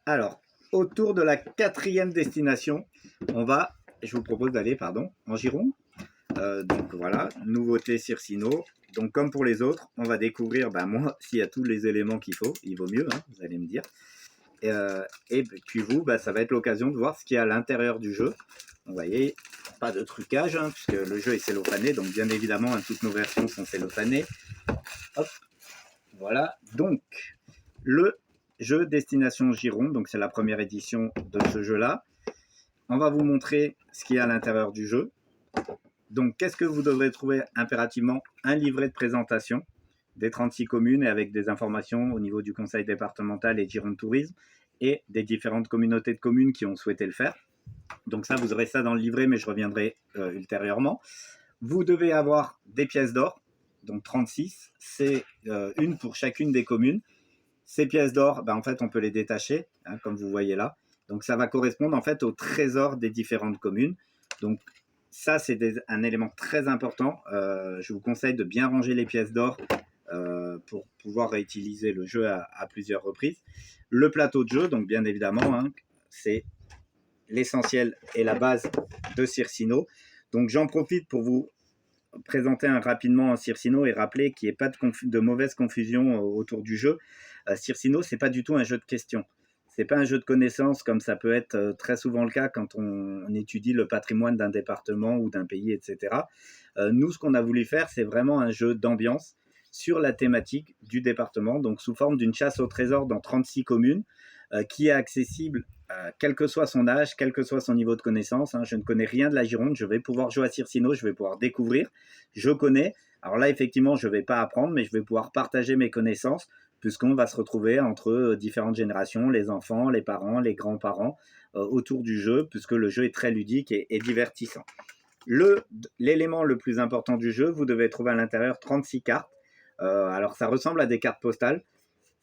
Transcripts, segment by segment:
Alors, autour de la quatrième destination, je vous propose d'aller, en Gironde. Donc voilà, nouveauté Circino. Donc comme pour les autres, on va découvrir, moi, s'il y a tous les éléments qu'il faut, il vaut mieux, hein, vous allez me dire. Et puis vous, ça va être l'occasion de voir ce qu'il y a à l'intérieur du jeu. Vous voyez, pas de trucage, hein, puisque le jeu est cellophané, donc bien évidemment, hein, toutes nos versions sont cellophanées. Hop, voilà. Donc, le jeu Destination Gironde, donc c'est la première édition de ce jeu-là. On va vous montrer ce qu'il y a à l'intérieur du jeu. Donc, qu'est-ce que vous devrez trouver impérativement? Un livret de présentation des 36 communes et avec des informations au niveau du conseil départemental et Gironde Tourisme et des différentes communautés de communes qui ont souhaité le faire. Donc ça, vous aurez ça dans le livret, mais je reviendrai ultérieurement. Vous devez avoir des pièces d'or, donc 36, c'est une pour chacune des communes. Ces pièces d'or, en fait, on peut les détacher, hein, comme vous voyez là. Donc ça va correspondre en fait au trésor des différentes communes. Donc ça, c'est un élément très important. Je vous conseille de bien ranger les pièces d'or pour pouvoir réutiliser le jeu à plusieurs reprises. Le plateau de jeu, donc bien évidemment, hein, c'est l'essentiel et la base de Circino. Donc j'en profite pour vous présenter rapidement un Circino et rappeler qu'il n'y ait pas de mauvaise confusion autour du jeu. Circino, c'est pas du tout un jeu de questions. C'est pas un jeu de connaissances comme ça peut être très souvent le cas quand on étudie le patrimoine d'un département ou d'un pays, etc. Nous, ce qu'on a voulu faire, c'est vraiment un jeu d'ambiance sur la thématique du département, donc sous forme d'une chasse au trésor dans 36 communes, qui est accessible quel que soit son âge, quel que soit son niveau de connaissance. Hein. Je ne connais rien de la Gironde, je vais pouvoir jouer à Circino, je vais pouvoir découvrir. Je connais. Alors là, effectivement, je ne vais pas apprendre, mais je vais pouvoir partager mes connaissances puisqu'on va se retrouver entre différentes générations, les enfants, les parents, les grands-parents, autour du jeu, puisque le jeu est très ludique et divertissant. L'élément le plus important du jeu, vous devez trouver à l'intérieur 36 cartes. Alors, ça ressemble à des cartes postales.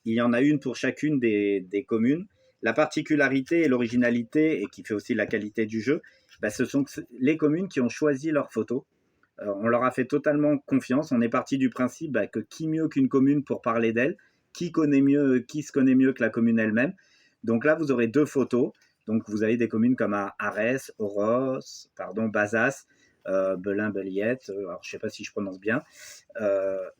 Il y en a une pour chacune des communes. La particularité et l'originalité, et qui fait aussi la qualité du jeu, ce sont les communes qui ont choisi leurs photos. On leur a fait totalement confiance. On est parti du principe que qui mieux qu'une commune pour parler d'elle, qui se connaît mieux que la commune elle-même. Donc là, vous aurez deux photos. Donc vous avez des communes comme Arès, Oros, Bazas, Belin-Beliette, alors je ne sais pas si je prononce bien.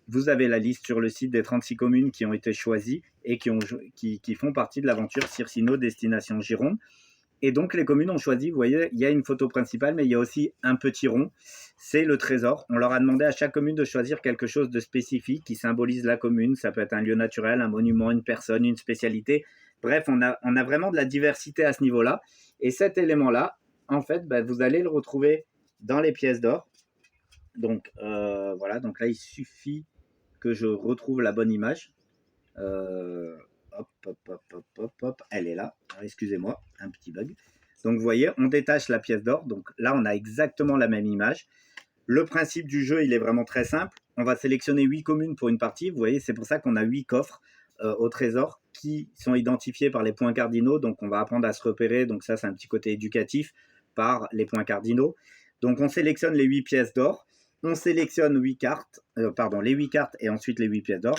Vous avez la liste sur le site des 36 communes qui ont été choisies et qui font partie de l'aventure Circino Destination Gironde. Et donc les communes ont choisi, vous voyez, il y a une photo principale, mais il y a aussi un petit rond, c'est le trésor. On leur a demandé à chaque commune de choisir quelque chose de spécifique qui symbolise la commune. Ça peut être un lieu naturel, un monument, une personne, une spécialité. Bref, on a vraiment de la diversité à ce niveau-là. Et cet élément-là, en fait, vous allez le retrouver dans les pièces d'or. Donc voilà, donc là, il suffit que je retrouve la bonne image. Hop, hop, hop, hop, hop, hop, elle est là. Excusez-moi, un petit bug. Donc vous voyez, on détache la pièce d'or. Donc là, on a exactement la même image. Le principe du jeu, il est vraiment très simple. On va sélectionner 8 communes pour une partie. Vous voyez, c'est pour ça qu'on a 8 coffres au trésor qui sont identifiés par les points cardinaux. Donc on va apprendre à se repérer. Donc ça, c'est un petit côté éducatif par les points cardinaux. Donc on sélectionne les 8 pièces d'or. On sélectionne les 8 cartes et ensuite les 8 pièces d'or.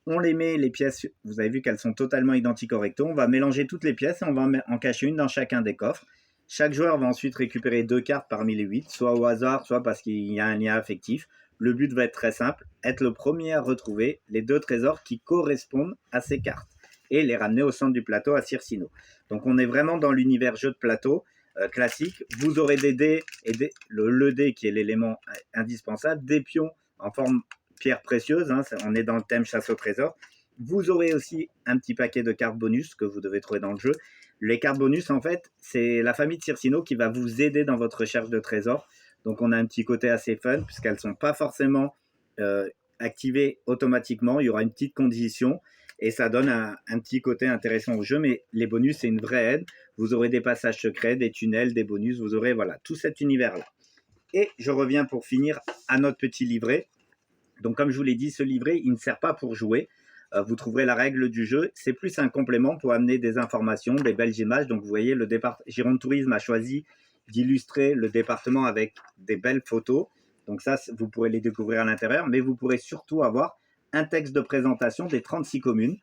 On les met, les pièces, vous avez vu qu'elles sont totalement identiques au recto. On va mélanger toutes les pièces et on va en cacher une dans chacun des coffres. Chaque joueur va ensuite récupérer 2 cartes parmi les 8, soit au hasard, soit parce qu'il y a un lien affectif. Le but va être très simple, être le premier à retrouver les 2 trésors qui correspondent à ces cartes et les ramener au centre du plateau à Circino. Donc on est vraiment dans l'univers jeu de plateau classique. Vous aurez des dés, et le dé qui est l'élément indispensable, des pions en forme pierre précieuse, hein, on est dans le thème chasse au trésor. Vous aurez aussi un petit paquet de cartes bonus que vous devez trouver dans le jeu. Les cartes bonus, en fait, c'est la famille de Circino qui va vous aider dans votre recherche de trésors. Donc, on a un petit côté assez fun puisqu'elles ne sont pas forcément activées automatiquement. Il y aura une petite condition et ça donne un petit côté intéressant au jeu. Mais les bonus, c'est une vraie aide. Vous aurez des passages secrets, des tunnels, des bonus. Vous aurez tout cet univers-là. Et je reviens pour finir à notre petit livret. Donc, comme je vous l'ai dit, ce livret, il ne sert pas pour jouer. Vous trouverez la règle du jeu. C'est plus un complément pour amener des informations, des belles images. Donc, vous voyez, le Gironde Tourisme a choisi d'illustrer le département avec des belles photos. Donc, ça, vous pourrez les découvrir à l'intérieur. Mais vous pourrez surtout avoir un texte de présentation des 36 communes.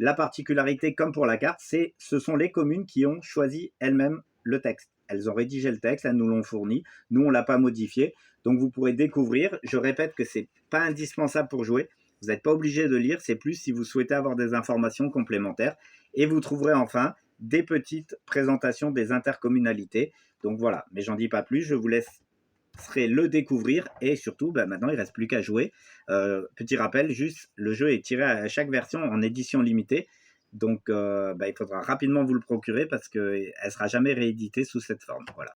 La particularité, comme pour la carte, ce sont les communes qui ont choisi elles-mêmes le texte. Elles ont rédigé le texte, elles nous l'ont fourni. Nous, on ne l'a pas modifié. Donc, vous pourrez découvrir. Je répète que ce n'est pas indispensable pour jouer. Vous n'êtes pas obligé de lire. C'est plus si vous souhaitez avoir des informations complémentaires. Et vous trouverez enfin des petites présentations des intercommunalités. Donc, voilà. Mais j'en dis pas plus. Je vous laisserai le découvrir. Et surtout, maintenant, il ne reste plus qu'à jouer. Petit rappel, juste, le jeu est tiré à chaque version en édition limitée. Donc, il faudra rapidement vous le procurer parce qu'elle ne sera jamais rééditée sous cette forme. Voilà.